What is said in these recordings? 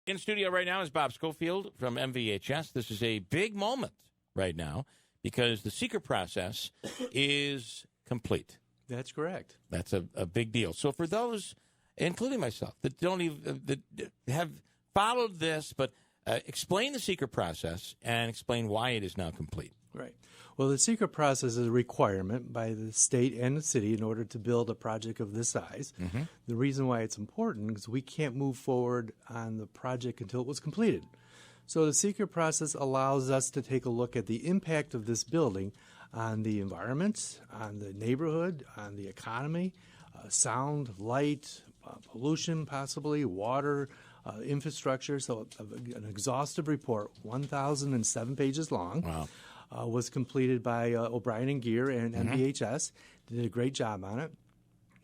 In studio right now is Bob Scholfield from MVHS. This is a big moment right now because the SEQR process is complete. That's correct. That's a big deal. So for those, including myself, that don't even that have followed this, but explain the SEQR process and explain why it is now complete. Right. Well, the SEQR process is a requirement by the state and the city in order to build a project of this size. Mm-hmm. The reason why it's important is we can't move forward on the project until it was completed. So the SEQR process allows us to take a look at the impact of this building on the environment, on the neighborhood, on the economy, sound, light, pollution possibly, water, infrastructure. So an exhaustive report, 1,007 pages long. Wow. Was completed by O'Brien and Gear and MVHS. Did a great job on it.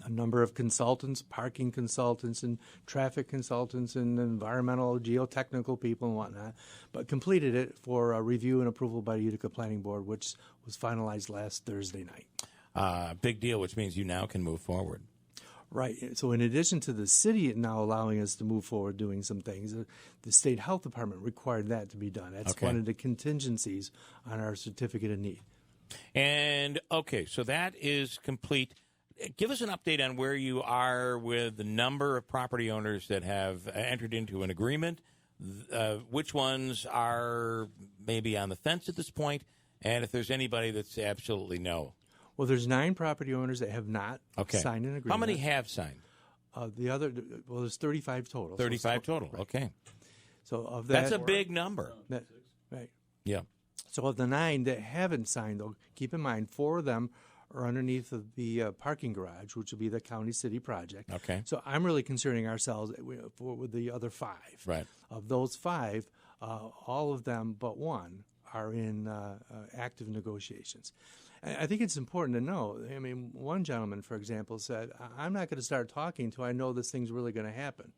A number of consultants, parking consultants and traffic consultants and environmental geotechnical people and whatnot, but completed it for review and approval by the Utica Planning Board, which was finalized last Thursday night. Big deal, which means you now can move forward. Right. So in addition to the city now allowing us to move forward doing some things, the state health department required that to be done. That's one of the contingencies on our certificate of need. And, okay, so that is complete. Give us an update on where you are with the number of property owners that have entered into an agreement, which ones are maybe on the fence at this point, and if there's anybody that's absolutely no. Well, there's 9 property owners that have not signed an agreement. How many have signed? There's 35 total. 35 total, right. Okay. So of that, that's a big number. Right. Yeah. So of the 9 that haven't signed, though, keep in mind 4 of them are underneath of the parking garage, which will be the county city project. Okay. So I'm really concerning ourselves with the other 5. Right. Of those 5, all of them but one are in active negotiations. I think it's important to know. I mean, one gentleman, for example, said, "I'm not going to start talking until I know this thing's really going to happen."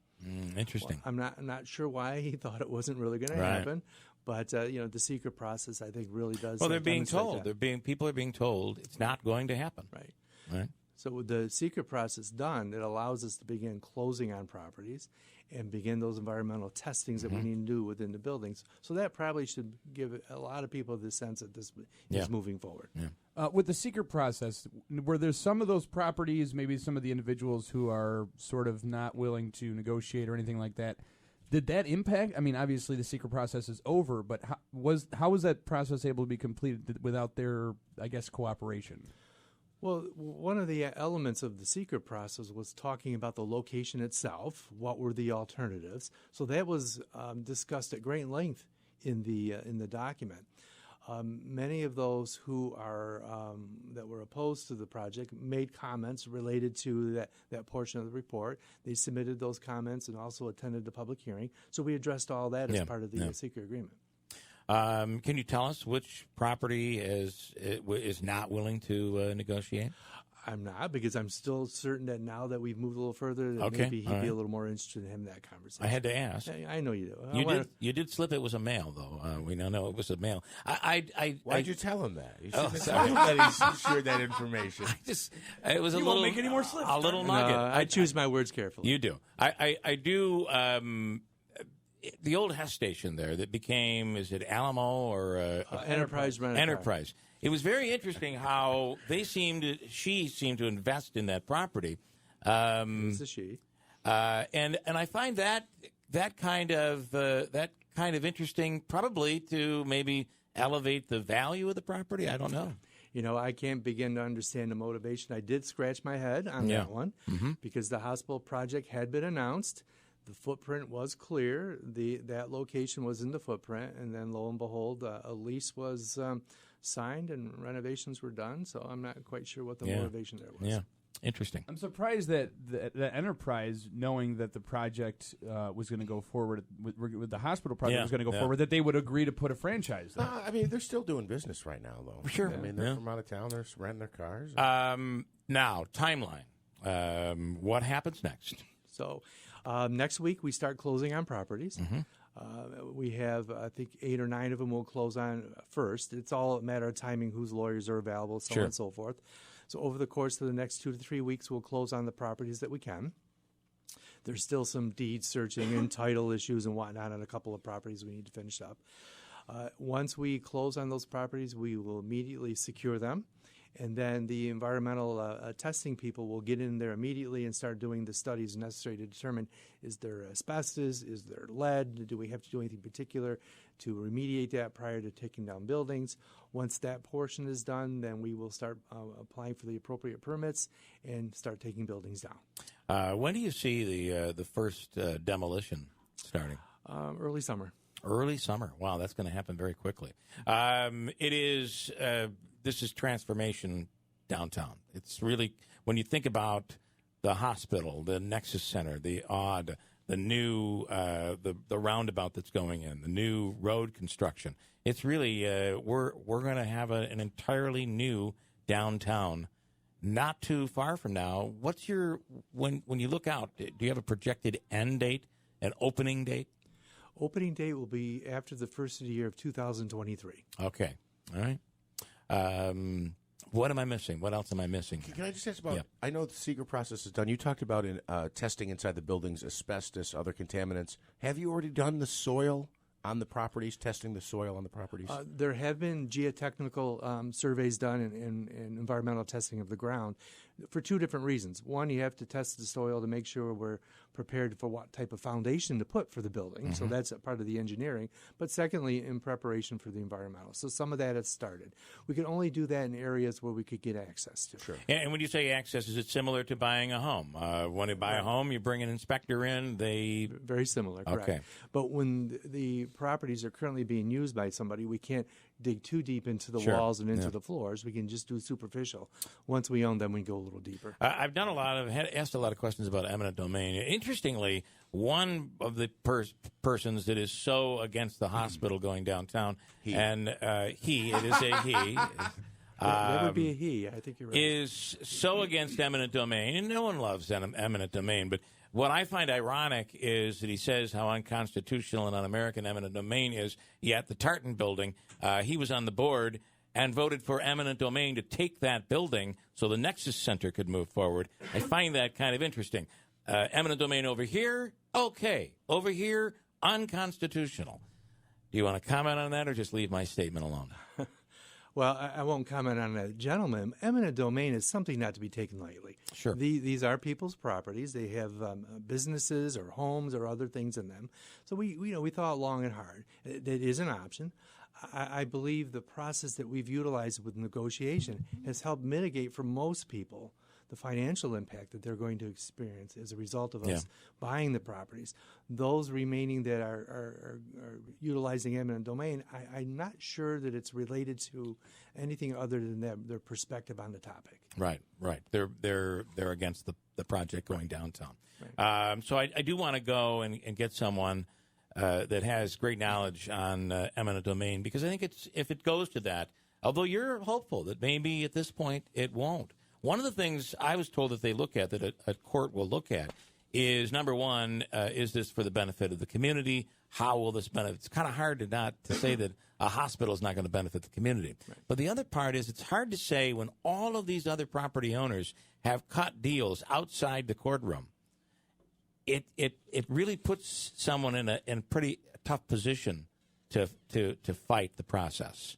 Interesting. Well, I'm not sure why he thought it wasn't really going to happen, but the SEQR process, I think, really does. Well, they're being told. People are being told it's not going to happen. Right. So with the SEQR process done, it allows us to begin closing on properties and begin those environmental testings that we need to do within the buildings. So that probably should give a lot of people the sense that this is moving forward. Yeah. With the SEQR process, were there some of those properties, maybe some of the individuals who are sort of not willing to negotiate or anything like that, did that impact? I mean, obviously the SEQR process is over, but how was that process able to be completed without their, I guess, cooperation? Well, one of the elements of the SEQR process was talking about the location itself. What were the alternatives? So that was discussed at great length in the document. Many of those who are that were opposed to the project made comments related to that portion of the report. They submitted those comments and also attended the public hearing. So we addressed all that as part of the SEQR agreement. Can you tell us which property is not willing to negotiate? I'm not, because I'm still certain that now that we've moved a little further, that maybe he'd be a little more interested in having that conversation. I had to ask. I know you do. You did slip it was a male, though. We now know it was a male. Why'd you tell him that? You should tell him that he shared that information. It was you a won't make any more slips. A little nugget. I choose my words carefully. You do. I do. The old Hess station there that became, is it Alamo or Enterprise? Enterprise. It was very interesting how she seemed to invest in that property. It's a she. And I find that kind of interesting, probably to maybe elevate the value of the property. I don't know. I can't begin to understand the motivation. I did scratch my head on that one because the hospital project had been announced. The footprint was clear. That location was in the footprint, and then lo and behold, a lease was signed and renovations were done. So I'm not quite sure what the motivation there was. Yeah, interesting. I'm surprised that the Enterprise, knowing that the project was going to go forward with the hospital project was going to go forward, that they would agree to put a franchise there. I mean, they're still doing business right now, though. Sure. I mean, they're from out of town. They're renting their cars. Now, timeline. What happens next? So next week we start closing on properties. We have, I think, 8 or 9 of them we'll close on first. It's all a matter of timing, whose lawyers are available, so on and so forth. So over the course of the next 2 to 3 weeks, we'll close on the properties that we can. There's still some deed searching and title issues and whatnot on a couple of properties we need to finish up. Once we close on those properties, we will immediately secure them. And then the environmental testing people will get in there immediately and start doing the studies necessary to determine, is there asbestos, is there lead, do we have to do anything particular to remediate that prior to taking down buildings. Once that portion is done, then we will start applying for the appropriate permits and start taking buildings down. When do you see the first demolition starting? Early summer. Early summer. Wow, that's going to happen very quickly. It is. This is transformation downtown. It's really, when you think about the hospital, the Nexus Center, the new the roundabout that's going in, the new road construction. It's really we're going to have an entirely new downtown. Not too far from now. What's your when you look out? Do you have a projected end date, an opening date? Opening date will be after the first of the year of 2023. Okay, all right. What am I missing? What else am I missing? Can I just ask about, I know the SEQR process is done. You talked about testing inside the buildings, asbestos, other contaminants. Have you already done the soil on the properties, testing the soil on the properties? There have been geotechnical surveys done and environmental testing of the ground for two different reasons. One, you have to test the soil to make sure we're prepared for what type of foundation to put for the building. Mm-hmm. So that's a part of the engineering. But secondly, in preparation for the environmental. So some of that has started. We can only do that in areas where we could get access to. Sure. And when you say access, is it similar to buying a home? When you buy a home, you bring an inspector in. Very similar, correct. Okay. But when the properties are currently being used by somebody, we can't dig too deep into the walls and into the floors. We can just do superficial. Once we own them, we go a little deeper. I've done asked a lot of questions about eminent domain. Interestingly, one of the persons that is so against the hospital going downtown, it is a he. That would be a he. I think you're right. Is so against eminent domain, and no one loves eminent domain, but what I find ironic is that he says how unconstitutional and un-American eminent domain is, yet the Tartan building, he was on the board and voted for eminent domain to take that building so the Nexus Center could move forward. I find that kind of interesting. Eminent domain over here, okay. Over here, unconstitutional. Do you want to comment on that or just leave my statement alone? Well, I won't comment on that, gentlemen. Eminent domain is something not to be taken lightly. Sure. These are people's properties. They have businesses or homes or other things in them. So we thought long and hard. It is an option. I believe the process that we've utilized with negotiation has helped mitigate for most people the financial impact that they're going to experience as a result of us buying the properties. Those remaining that are utilizing eminent domain, I'm not sure that it's related to anything other than their perspective on the topic. Right. They're against the project going downtown. Right. So I do want to go and get someone that has great knowledge on eminent domain, because I think if it goes to that, although you're hopeful that maybe at this point it won't. One of the things I was told that they look at, that a court will look at, is, number one, is this for the benefit of the community? How will this benefit? It's kind of hard to say that a hospital is not going to benefit the community. Right. But the other part is, it's hard to say when all of these other property owners have cut deals outside the courtroom. It really puts someone in a pretty tough position to fight the process.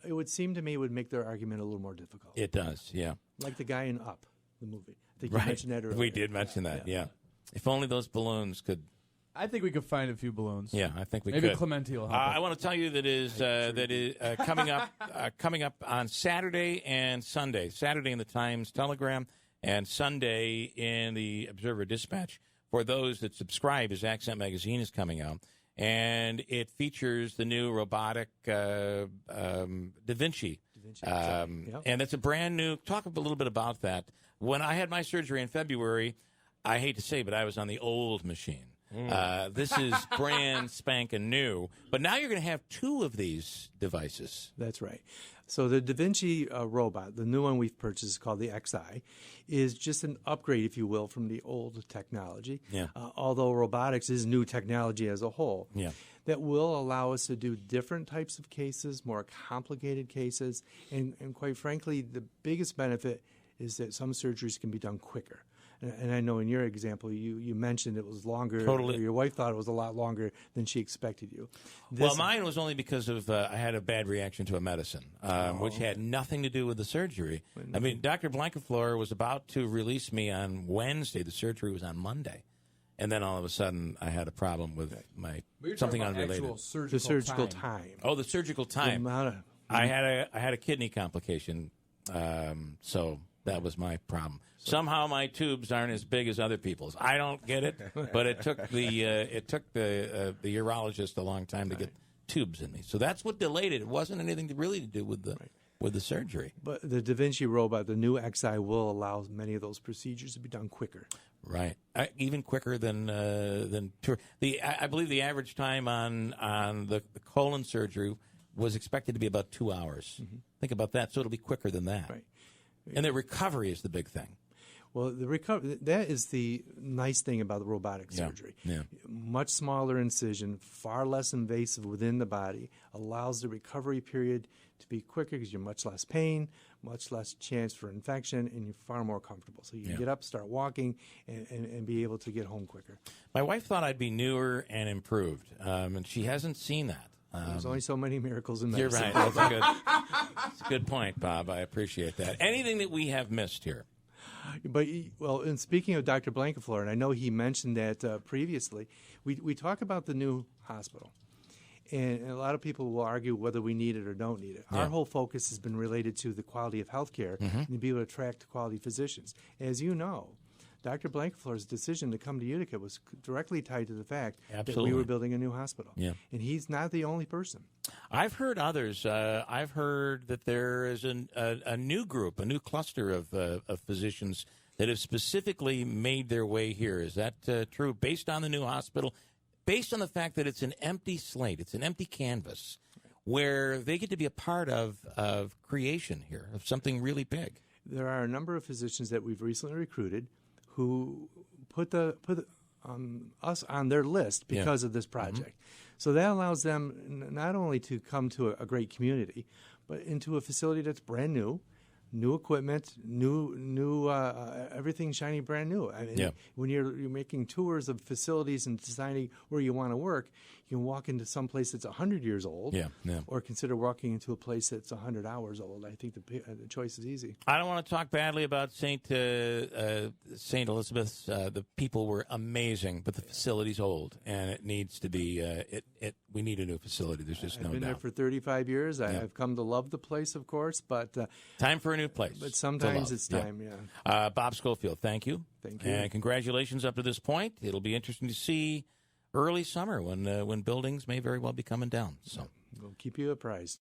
It would seem to me it would make their argument a little more difficult. It does, yeah. Like the guy in Up, the movie. I think you mentioned that earlier. We did mention that, yeah. If only those balloons could. I think we could find a few balloons. Yeah, I think we Maybe could. Maybe Clementi will help. I want to tell you that is coming up on Saturday and Sunday. Saturday in the Times Telegram and Sunday in the Observer Dispatch. For those that subscribe, his Accent magazine is coming out, and it features the new robotic Da Vinci. And it's a brand new. Talk a little bit about that. When I had my surgery in February, I hate to say, but I was on the old machine. This is brand spanking new. But now you're going to have two of these devices. That's right. So the Da Vinci robot, the new one we've purchased called the XI, is just an upgrade, if you will, from the old technology. Yeah. Although robotics is new technology as a whole. Yeah. That will allow us to do different types of cases, more complicated cases, and quite frankly, the biggest benefit is that some surgeries can be done quicker. And I know in your example, you mentioned it was longer. Totally. Or your wife thought it was a lot longer than she expected you. Well, mine was only because of I had a bad reaction to a medicine, which had nothing to do with the surgery. I mean, Dr. Blankafleur was about to release me on Wednesday. The surgery was on Monday. And then all of a sudden, I had a problem with something unrelated. The surgical time. Oh, the surgical time. I had a kidney complication, so that was my problem. Somehow my tubes aren't as big as other people's. I don't get it, but it took the urologist a long time to get tubes in me. So that's what delayed it. It wasn't anything really to do with the surgery. But the Da Vinci robot, the new XI, will allow many of those procedures to be done quicker. Right, even quicker than I believe the average time on the colon surgery was expected to be about 2 hours. Mm-hmm. Think about that. So it'll be quicker than that. Right. And the recovery is the big thing. Well, that is the nice thing about the robotic surgery. Yeah. Much smaller incision, far less invasive within the body, allows the recovery period to be quicker because you're much less pain, much less chance for infection, and you're far more comfortable. So you can get up, start walking, and be able to get home quicker. My wife thought I'd be newer and improved, and she hasn't seen that. There's only so many miracles in medicine. You're right. That's a good point, Bob. I appreciate that. Anything that we have missed here? But, well, and speaking of Dr. Blankafleur, and I know he mentioned that previously, we talk about the new hospital. And a lot of people will argue whether we need it or don't need it. Our whole focus has been related to the quality of health care and to be able to attract quality physicians. As you know, Dr. Blankafleur's decision to come to Utica was directly tied to the fact that we were building a new hospital. Yeah. And he's not the only person. I've heard others. I've heard that there is a new group, a new cluster of physicians that have specifically made their way here. Is that true? Based on the new hospital, based on the fact that it's an empty slate, it's an empty canvas, where they get to be a part of creation here, of something really big. There are a number of physicians that we've recently recruited who put us on their list because of this project. Mm-hmm. So that allows them not only to come to a great community, but into a facility that's brand new equipment, new everything shiny, brand new. I mean, when you're making tours of facilities and deciding where you want to work, you can walk into some place that's 100 years old, or consider walking into a place that's 100 hours old. I think the choice is easy. I don't want to talk badly about St. Elizabeth's. The people were amazing, but the facility's old, and it needs to be. We need a new facility. There's just no doubt. I've been there for 35 years. I've come to love the place, of course, but time for a new place. But sometimes it's time. Bob Scholfield, thank you. Thank you. And congratulations up to this point. It'll be interesting to see early summer when buildings may very well be coming down. So we'll keep you apprised.